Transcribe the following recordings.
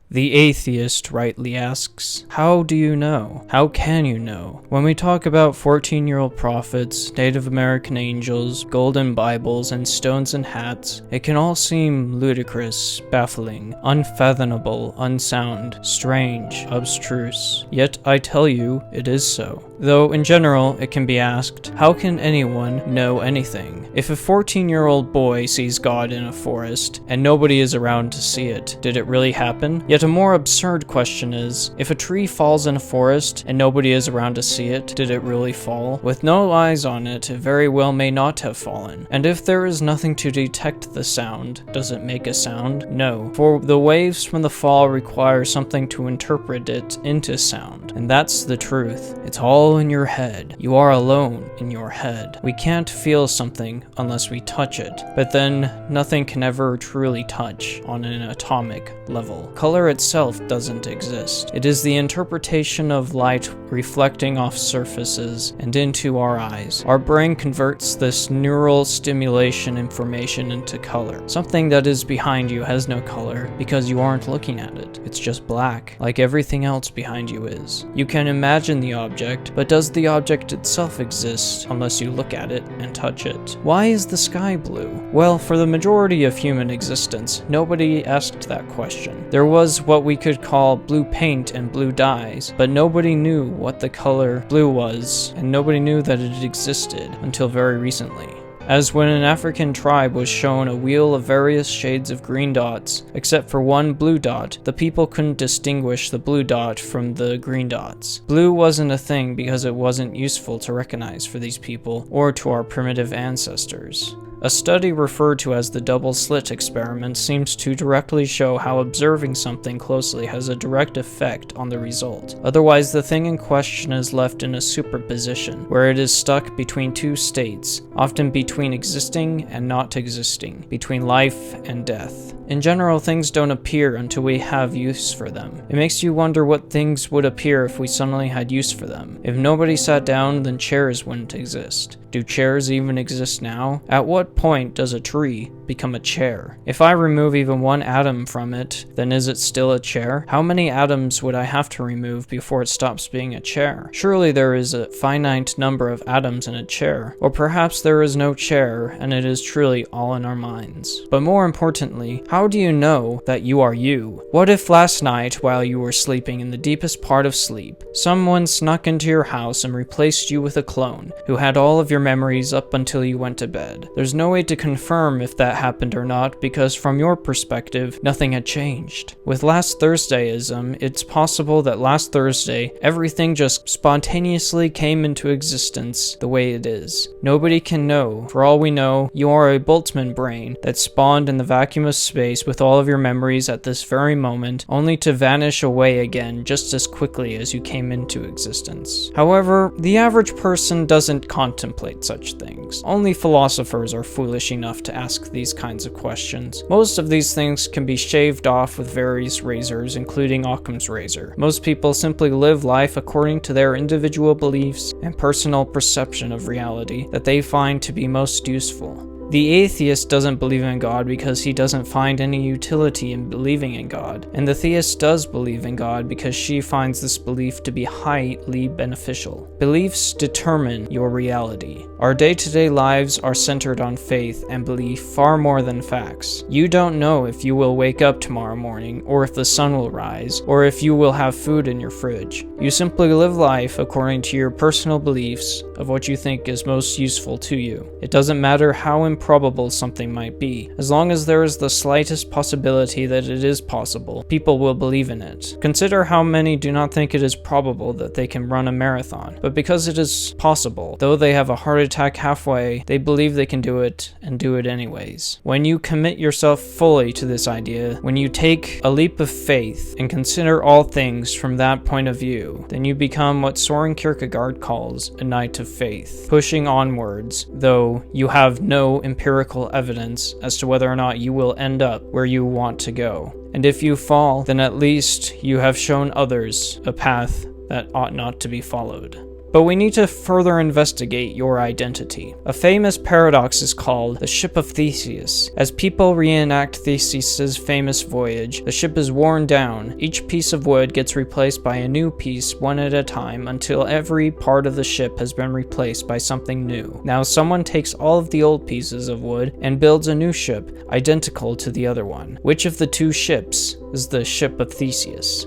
The atheist rightly asks, how do you know? How can you know? When we talk about 14-year-old prophets, Native American angels, golden Bibles, and stones and hats, it can all seem ludicrous, baffling, unfathomable, unsound, strange, abstruse. Yet I tell you, it is so. Though in general, it can be asked, how can anyone know anything? If a 14-year-old boy sees God in a forest, and nobody is around to see it, did it really happen? Yet a more absurd question is, if a tree falls in a forest, and nobody is around to see it, did it really fall? With no eyes on it, it very well may not have fallen. And if there is nothing to detect the sound, does it make a sound? No, for the waves from the fall require something to interpret it into sound. And that's the truth. It's all in your head. You are alone in your head. We can't feel something unless we touch it, but then nothing can ever truly touch on an atomic level. Color itself doesn't exist. It is the interpretation of light reflecting off surfaces and into our eyes. Our brain converts this neural stimulation information into color. Something that is behind you has no color because you aren't looking at it. It's just black, like everything else behind you is. You can imagine the object, but does the object itself exist unless you look at it and touch it? Why is the sky blue? Well, for the majority of human existence, nobody asked that question. There was what we could call blue paint and blue dyes, but nobody knew what the color blue was, and nobody knew that it existed until very recently. As when an African tribe was shown a wheel of various shades of green dots, except for one blue dot, the people couldn't distinguish the blue dot from the green dots. Blue wasn't a thing because it wasn't useful to recognize for these people or to our primitive ancestors. A study referred to as the double slit experiment seems to directly show how observing something closely has a direct effect on the result. Otherwise, the thing in question is left in a superposition, where it is stuck between two states, often between existing and not existing, between life and death. In general, things don't appear until we have use for them. It makes you wonder what things would appear if we suddenly had use for them. If nobody sat down, then chairs wouldn't exist. Do chairs even exist now? At what point does a tree become a chair? If I remove even one atom from it, then is it still a chair? How many atoms would I have to remove before it stops being a chair? Surely there is a finite number of atoms in a chair. Or perhaps there is no chair, and it is truly all in our minds. But more importantly, how do you know that you are you? What if last night, while you were sleeping in the deepest part of sleep, someone snuck into your house and replaced you with a clone, who had all of your memories up until you went to bed? There's no way to confirm if that happened or not, because from your perspective, nothing had changed. With last Thursdayism, it's possible that last Thursday, everything just spontaneously came into existence the way it is. Nobody can know. For all we know, you are a Boltzmann brain that spawned in the vacuum of space with all of your memories at this very moment, only to vanish away again just as quickly as you came into existence. However, the average person doesn't contemplate such things. Only philosophers are foolish enough to ask these kinds of questions. Most of these things can be shaved off with various razors, including Occam's razor. Most people simply live life according to their individual beliefs and personal perception of reality that they find to be most useful. The atheist doesn't believe in God because he doesn't find any utility in believing in God, and the theist does believe in God because she finds this belief to be highly beneficial. Beliefs determine your reality. Our day-to-day lives are centered on faith and belief far more than facts. You don't know if you will wake up tomorrow morning, or if the sun will rise, or if you will have food in your fridge. You simply live life according to your personal beliefs of what you think is most useful to you. It doesn't matter how improbable something might be. As long as there is the slightest possibility that it is possible, people will believe in it. Consider how many do not think it is probable that they can run a marathon, but because it is possible, though they have a heart attack halfway, they believe they can do it and do it anyways. When you commit yourself fully to this idea, when you take a leap of faith and consider all things from that point of view, then you become what Soren Kierkegaard calls a knight of faith, pushing onwards, though you have no empirical evidence as to whether or not you will end up where you want to go. And if you fall, then at least you have shown others a path that ought not to be followed. But we need to further investigate your identity. A famous paradox is called the ship of Theseus. As people reenact Theseus's famous voyage, the ship is worn down. Each piece of wood gets replaced by a new piece one at a time until every part of the ship has been replaced by something new. Now someone takes all of the old pieces of wood and builds a new ship identical to the other one. Which of the two ships is the ship of Theseus?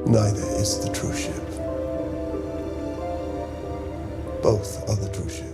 Neither is the true ship. Both are the true ship.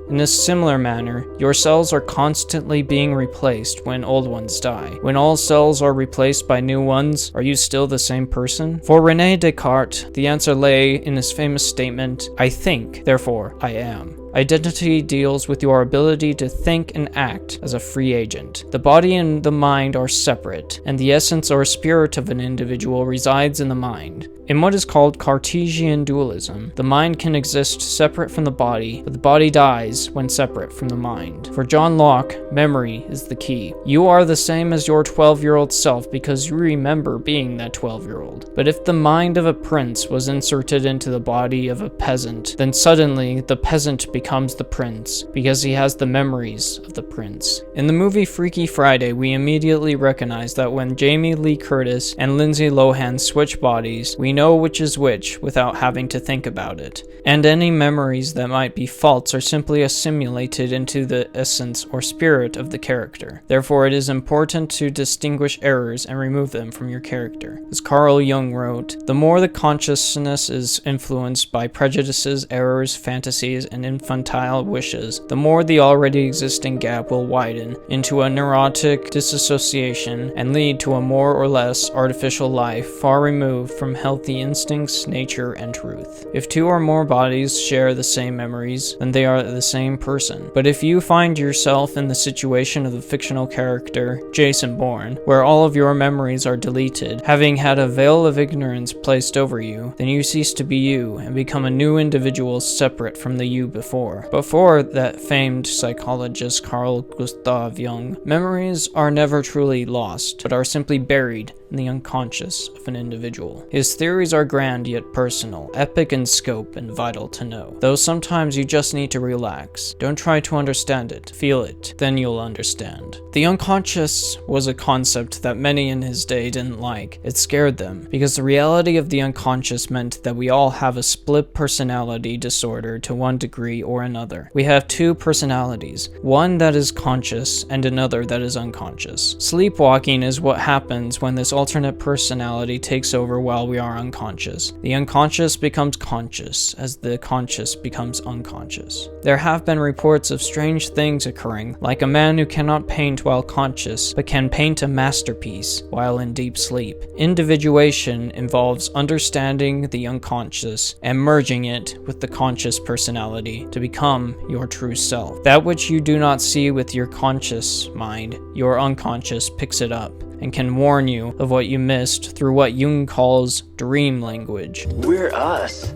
In a similar manner, your cells are constantly being replaced when old ones die. When all cells are replaced by new ones, are you still the same person? For René Descartes, the answer lay in his famous statement, "I think, therefore I am." Identity deals with your ability to think and act as a free agent. The body and the mind are separate, and the essence or spirit of an individual resides in the mind. In what is called Cartesian dualism, the mind can exist separate from the body, but the body dies when separate from the mind. For John Locke, memory is the key. You are the same as your 12-year-old self because you remember being that 12-year-old. But if the mind of a prince was inserted into the body of a peasant, then suddenly the peasant becomes the prince, because he has the memories of the prince. In the movie Freaky Friday, we immediately recognize that when Jamie Lee Curtis and Lindsay Lohan switch bodies, we know which is which without having to think about it. And any memories that might be false are simply assimilated into the essence or spirit of the character. Therefore, it is important to distinguish errors and remove them from your character. As Carl Jung wrote, the more the consciousness is influenced by prejudices, errors, fantasies, and infantile wishes, the more the already existing gap will widen into a neurotic disassociation and lead to a more or less artificial life far removed from healthy instincts, nature, and truth. If two or more bodies share the same memories, then they are the same person. But if you find yourself in the situation of the fictional character Jason Bourne, where all of your memories are deleted, having had a veil of ignorance placed over you, then you cease to be you and become a new individual separate from the you before. Before that famed psychologist Carl Gustav Jung, memories are never truly lost, but are simply buried in the unconscious of an individual. His theories are grand yet personal, epic in scope and vital to know. Though sometimes you just need to relax. Don't try to understand it, feel it, then you'll understand. The unconscious was a concept that many in his day didn't like. It scared them, because the reality of the unconscious meant that we all have a split personality disorder to one degree or another. We have two personalities, one that is conscious and another that is unconscious. Sleepwalking is what happens when this alternate personality takes over while we are unconscious. The unconscious becomes conscious as the conscious becomes unconscious. There have been reports of strange things occurring, like a man who cannot paint while conscious but can paint a masterpiece while in deep sleep. Individuation involves understanding the unconscious and merging it with the conscious personality to become your true self. That which you do not see with your conscious mind, your unconscious picks it up and can warn you of what you missed through what Jung calls dream language. We're us.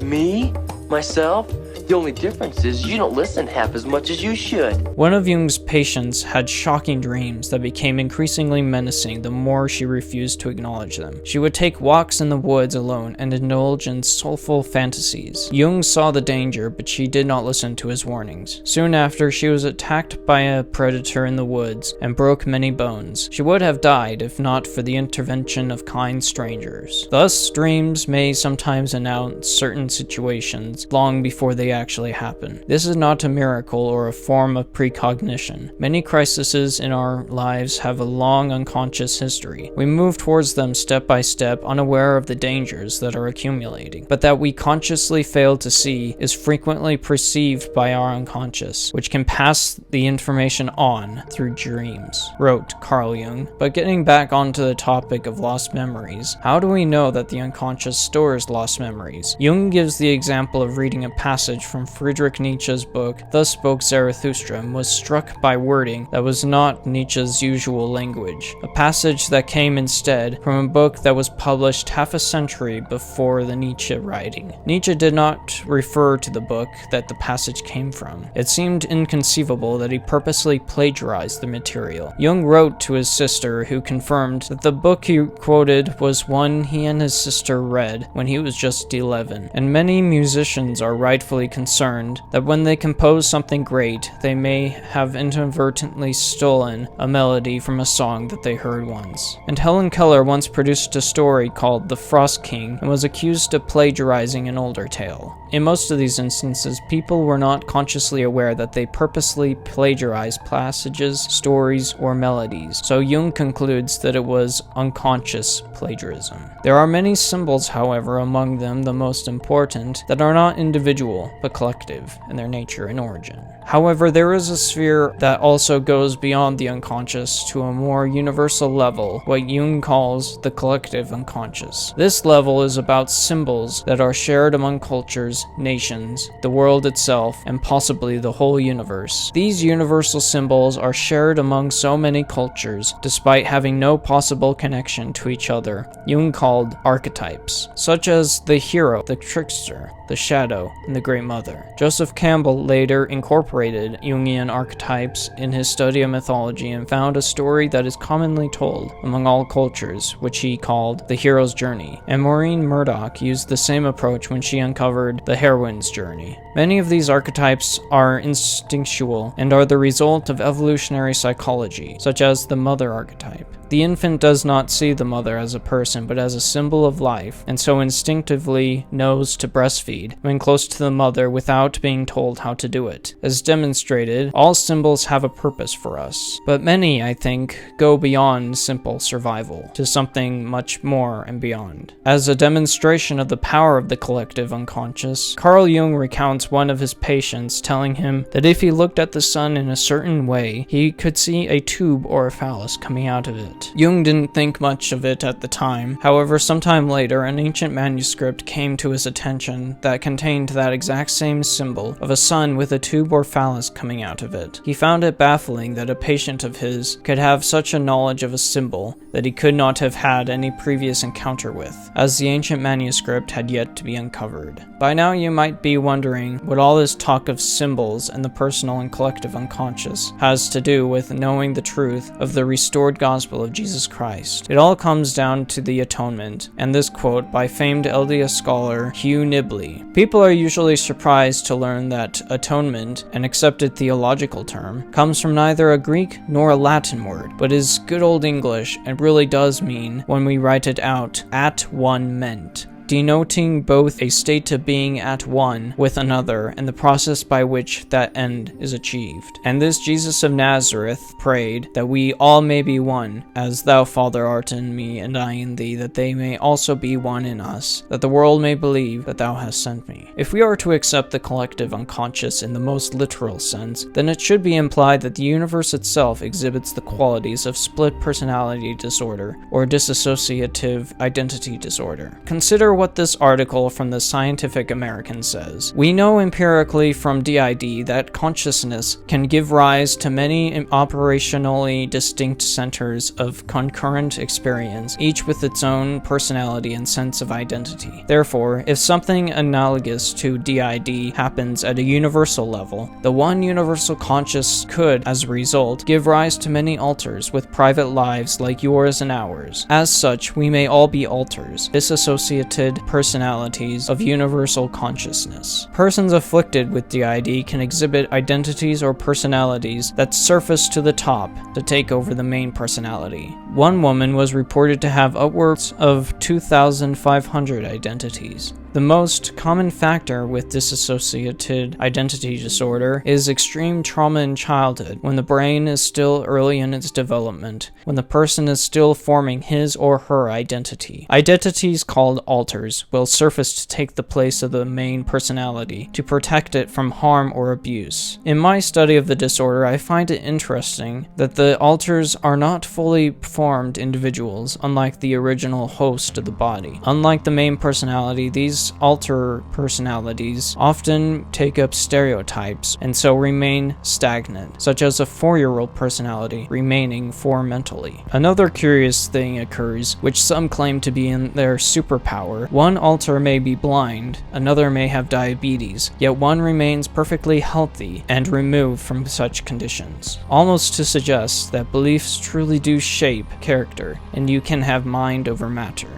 Me? Myself? The only difference is you don't listen half as much as you should. One of Jung's patients had shocking dreams that became increasingly menacing the more she refused to acknowledge them. She would take walks in the woods alone and indulge in soulful fantasies. Jung saw the danger, but she did not listen to his warnings. Soon after, she was attacked by a predator in the woods and broke many bones. She would have died if not for the intervention of kind strangers. Thus, dreams may sometimes announce certain situations long before they actually happen. This is not a miracle or a form of precognition. Many crises in our lives have a long unconscious history. We move towards them step by step, unaware of the dangers that are accumulating, but that we consciously fail to see is frequently perceived by our unconscious, which can pass the information on through dreams, wrote Carl Jung. But getting back onto the topic of lost memories, how do we know that the unconscious stores lost memories? Jung gives the example of reading a passage from Friedrich Nietzsche's book, Thus Spoke Zarathustra, was struck by wording that was not Nietzsche's usual language, a passage that came instead from a book that was published half a century before the Nietzsche writing. Nietzsche did not refer to the book that the passage came from. It seemed inconceivable that he purposely plagiarized the material. Jung wrote to his sister, who confirmed that the book he quoted was one he and his sister read when he was just 11, and many musicians are rightfully concerned that when they compose something great, they may have inadvertently stolen a melody from a song that they heard once. And Helen Keller once produced a story called The Frost King and was accused of plagiarizing an older tale. In most of these instances, people were not consciously aware that they purposely plagiarized passages, stories, or melodies, so Jung concludes that it was unconscious plagiarism. There are many symbols, however, among them the most important, that are not individual, but collective in their nature and origin. However, there is a sphere that also goes beyond the unconscious to a more universal level, what Jung calls the collective unconscious. This level is about symbols that are shared among cultures, nations, the world itself, and possibly the whole universe. These universal symbols are shared among so many cultures, despite having no possible connection to each other. Jung called archetypes, such as the hero, the trickster, the shadow, and the Great Mother. Joseph Campbell later incorporated Jungian archetypes in his study of mythology and found a story that is commonly told among all cultures, which he called the hero's journey, and Maureen Murdoch used the same approach when she uncovered the heroine's journey. Many of these archetypes are instinctual and are the result of evolutionary psychology, such as the mother archetype. The infant does not see the mother as a person, but as a symbol of life, and so instinctively knows to breastfeed when close to the mother without being told how to do it. As demonstrated, all symbols have a purpose for us, but many, I think, go beyond simple survival to something much more and beyond. As a demonstration of the power of the collective unconscious, Carl Jung recounts one of his patients telling him that if he looked at the sun in a certain way, he could see a tube or a phallus coming out of it. Jung didn't think much of it at the time. However, sometime later, an ancient manuscript came to his attention that contained that exact same symbol of a sun with a tube or phallus coming out of it. He found it baffling that a patient of his could have such a knowledge of a symbol that he could not have had any previous encounter with, as the ancient manuscript had yet to be uncovered. By now you might be wondering what all this talk of symbols and the personal and collective unconscious has to do with knowing the truth of the restored gospel of Jesus Christ. It all comes down to the Atonement, and this quote by famed LDS scholar Hugh Nibley. People are usually surprised to learn that atonement, an accepted theological term, comes from neither a Greek nor a Latin word, but is good old English and really does mean, when we write it out, at one meant, denoting both a state of being at one with another and the process by which that end is achieved. And this Jesus of Nazareth prayed that we all may be one, as thou, Father, art in me and I in thee, that they may also be one in us, that the world may believe that thou hast sent me. If we are to accept the collective unconscious in the most literal sense, then it should be implied that the universe itself exhibits the qualities of split personality disorder or dissociative identity disorder. Consider what this article from the Scientific American says. We know empirically from DID that consciousness can give rise to many operationally distinct centers of concurrent experience, each with its own personality and sense of identity. Therefore, if something analogous to DID happens at a universal level, the one universal conscious could, as a result, give rise to many alters with private lives like yours and ours. As such, we may all be alters, disassociated personalities of universal consciousness. Persons afflicted with DID can exhibit identities or personalities that surface to the top to take over the main personality. One woman was reported to have upwards of 2,500 identities. The most common factor with dissociated identity disorder is extreme trauma in childhood, when the brain is still early in its development, when the person is still forming his or her identity. Identities called alters will surface to take the place of the main personality, to protect it from harm or abuse. In my study of the disorder, I find it interesting that the alters are not fully formed individuals, unlike the original host of the body. Unlike the main personality, these These alter personalities often take up stereotypes and so remain stagnant, such as a 4-year-old personality remaining 4 mentally. Another curious thing occurs, which some claim to be in their superpower. One alter may be blind, another may have diabetes, yet one remains perfectly healthy and removed from such conditions, almost to suggest that beliefs truly do shape character, and you can have mind over matter.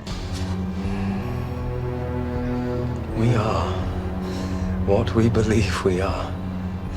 We are what we believe we are.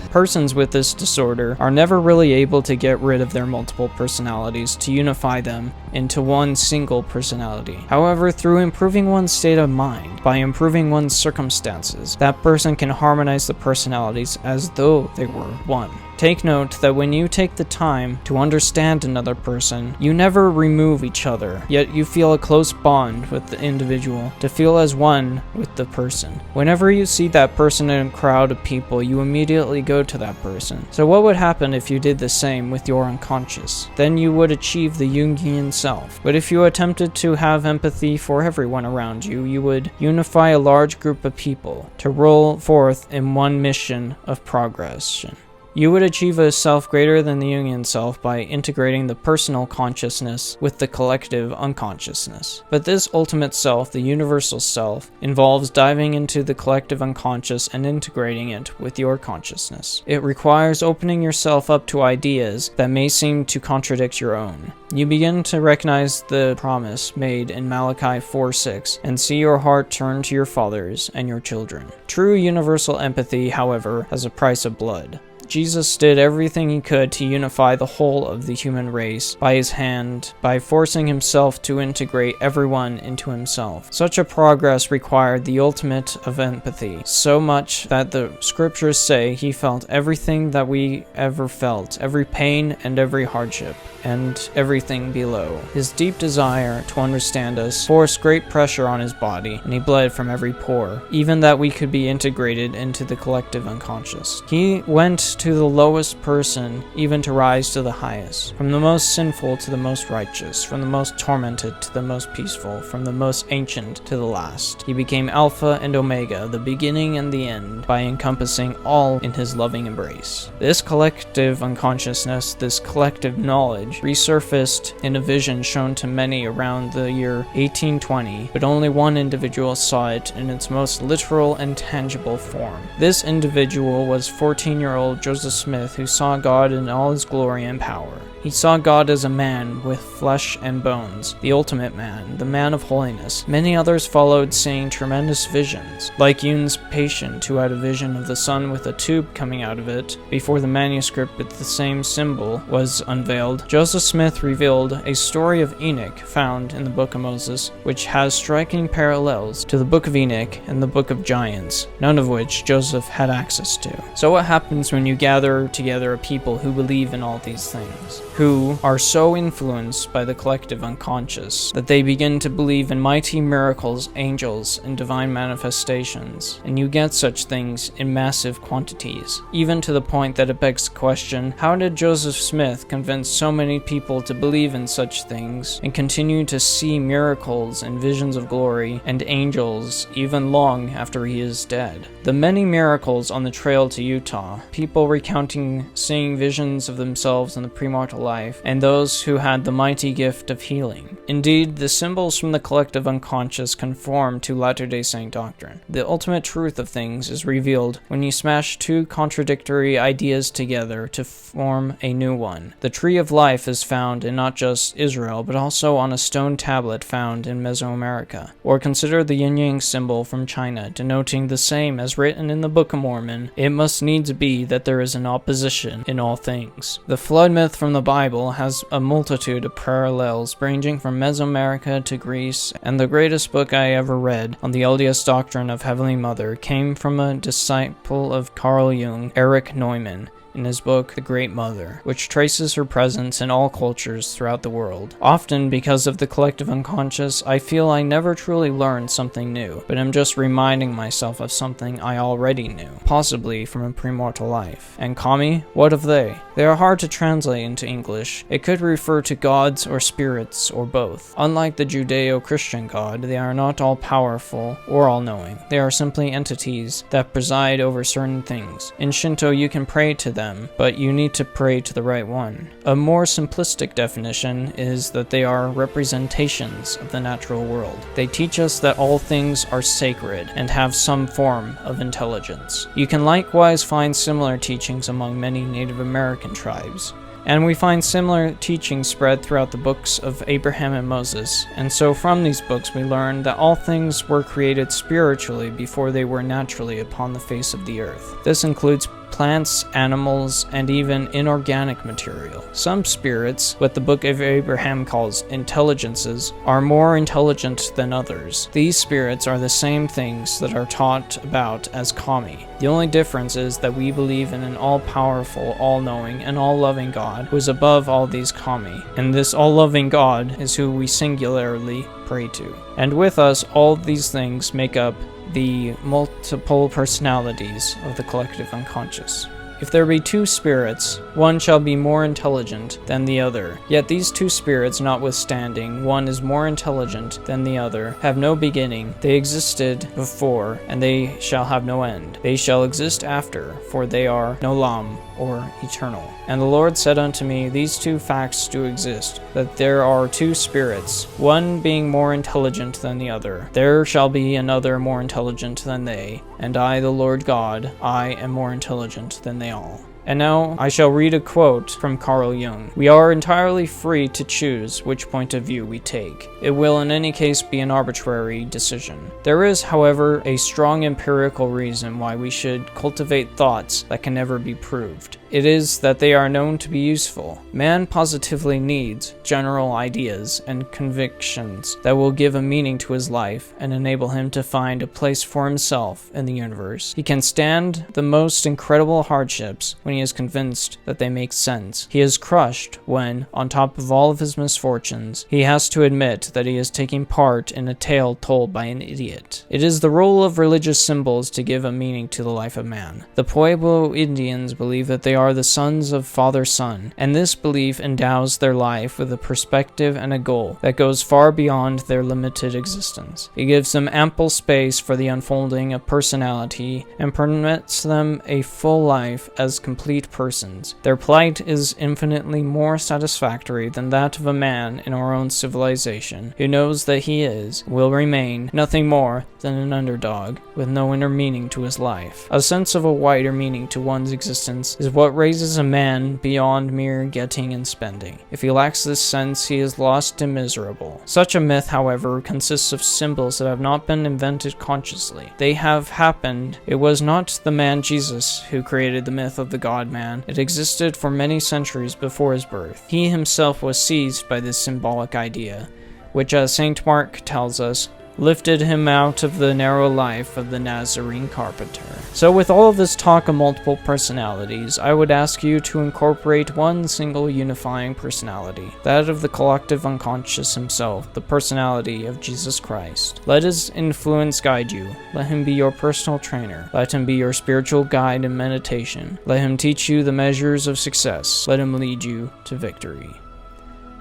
Persons with this disorder are never really able to get rid of their multiple personalities to unify them into one single personality. However, through improving one's state of mind, by improving one's circumstances, that person can harmonize the personalities as though they were one. Take note that when you take the time to understand another person, you never remove each other, yet you feel a close bond with the individual, to feel as one with the person. Whenever you see that person in a crowd of people, you immediately go to that person. So what would happen if you did the same with your unconscious? Then you would achieve the Jungian self. But if you attempted to have empathy for everyone around you, you would unify a large group of people to roll forth in one mission of progression. You would achieve a self greater than the Jungian self by integrating the personal consciousness with the collective unconsciousness. But this ultimate self, the universal self, involves diving into the collective unconscious and integrating it with your consciousness. It requires opening yourself up to ideas that may seem to contradict your own. You begin to recognize the promise made in Malachi 4:6 and see your heart turn to your fathers and your children. True universal empathy, however, has a price of blood. Jesus did everything he could to unify the whole of the human race by his hand, by forcing himself to integrate everyone into himself. Such a progress required the ultimate of empathy, so much that the scriptures say he felt everything that we ever felt, every pain and every hardship, and everything below. His deep desire to understand us forced great pressure on his body, and he bled from every pore, even that we could be integrated into the collective unconscious. He went to the lowest person, even to rise to the highest, from the most sinful to the most righteous, from the most tormented to the most peaceful, from the most ancient to the last. He became Alpha and Omega, the beginning and the end, by encompassing all in his loving embrace. This collective unconsciousness, this collective knowledge, resurfaced in a vision shown to many around the year 1820, but only one individual saw it in its most literal and tangible form. This individual was 14-year-old Joseph Smith, who saw God in all his glory and power. He saw God as a man with flesh and bones, the ultimate man, the man of holiness. Many others followed, seeing tremendous visions, like Yoon's patient, who had a vision of the sun with a tube coming out of it before the manuscript with the same symbol was unveiled. Joseph Smith revealed a story of Enoch found in the Book of Moses, which has striking parallels to the Book of Enoch and the Book of Giants, none of which Joseph had access to. So what happens when you gather together a people who believe in all these things, who are so influenced by the collective unconscious that they begin to believe in mighty miracles, angels, and divine manifestations, and you get such things in massive quantities, even to the point that it begs the question, how did Joseph Smith convince so many people to believe in such things and continue to see miracles and visions of glory and angels even long after he is dead? The many miracles on the trail to Utah, people recounting seeing visions of themselves in the premortal life, and those who had the mighty gift of healing. Indeed, the symbols from the collective unconscious conform to Latter-day Saint doctrine. The ultimate truth of things is revealed when you smash two contradictory ideas together to form a new one. The tree of life is found in not just Israel, but also on a stone tablet found in Mesoamerica. Or consider the yin-yang symbol from China, denoting the same as written in the Book of Mormon. It must needs be that there is an opposition in all things. The flood myth from the Bible has a multitude of parallels ranging from Mesoamerica to Greece, and the greatest book I ever read on the LDS doctrine of Heavenly Mother came from a disciple of Carl Jung, Erich Neumann. in his book The Great Mother, which traces her presence in all cultures throughout the world. Often, because of the collective unconscious, I feel I never truly learned something new, but am just reminding myself of something I already knew, possibly from a premortal life. And kami, what of they? They are hard to translate into English. It could refer to gods or spirits or both. Unlike the Judeo-Christian God, they are not all-powerful or all-knowing. They are simply entities that preside over certain things. In Shinto, you can pray to them, but you need to pray to the right one. A more simplistic definition is that they are representations of the natural world. They teach us that all things are sacred and have some form of intelligence. You can likewise find similar teachings among many Native American tribes. And we find similar teachings spread throughout the books of Abraham and Moses, and so from these books we learn that all things were created spiritually before they were naturally upon the face of the earth. This includes plants, animals, and even inorganic material. Some spirits, what the Book of Abraham calls intelligences, are more intelligent than others. These spirits are the same things that are taught about as kami. The only difference is that we believe in an all-powerful, all-knowing, and all-loving God who is above all these kami, and this all-loving God is who we singularly pray to. And with us, all these things make up the multiple personalities of the collective unconscious. If there be two spirits, one shall be more intelligent than the other. Yet these two spirits notwithstanding, one is more intelligent than the other, have no beginning. They existed before, and they shall have no end. They shall exist after, for they are nolam, or eternal. And the Lord said unto me, these two facts do exist, that there are two spirits, one being more intelligent than the other. There shall be another more intelligent than they, and I, the Lord God, I am more intelligent than they all. And now I shall read a quote from Carl Jung. We are entirely free to choose which point of view we take. It will in any case be an arbitrary decision. There is, however, a strong empirical reason why we should cultivate thoughts that can never be proved. It is that they are known to be useful. Man positively needs general ideas and convictions that will give a meaning to his life and enable him to find a place for himself in the universe. He can stand the most incredible hardships when he is convinced that they make sense. He is crushed when, on top of all of his misfortunes, he has to admit that he is taking part in a tale told by an idiot. It is the role of religious symbols to give a meaning to the life of man. The Pueblo Indians believe that they are the sons of Father Sun, and this belief endows their life with a perspective and a goal that goes far beyond their limited existence. It gives them ample space for the unfolding of personality and permits them a full life as complete persons. Their plight is infinitely more satisfactory than that of a man in our own civilization, who knows that he will remain, nothing more than an underdog, with no inner meaning to his life. A sense of a wider meaning to one's existence is what raises a man beyond mere getting and spending. If he lacks this sense, he is lost and miserable. Such a myth, however, consists of symbols that have not been invented consciously. They have happened. It was not the man Jesus who created the myth of the God-man. It existed for many centuries before his birth. He himself was seized by this symbolic idea, which, as St. Mark tells us, lifted him out of the narrow life of the Nazarene carpenter. So with all of this talk of multiple personalities, I would ask you to incorporate one single unifying personality, that of the collective unconscious himself, the personality of Jesus Christ. Let his influence guide you. Let him be your personal trainer. Let him be your spiritual guide in meditation. Let him teach you the measures of success. Let him lead you to victory.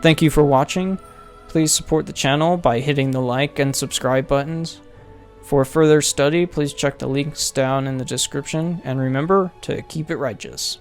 Thank you for watching. Please support the channel by hitting the like and subscribe buttons. For further study, please check the links down in the description, and remember to keep it righteous.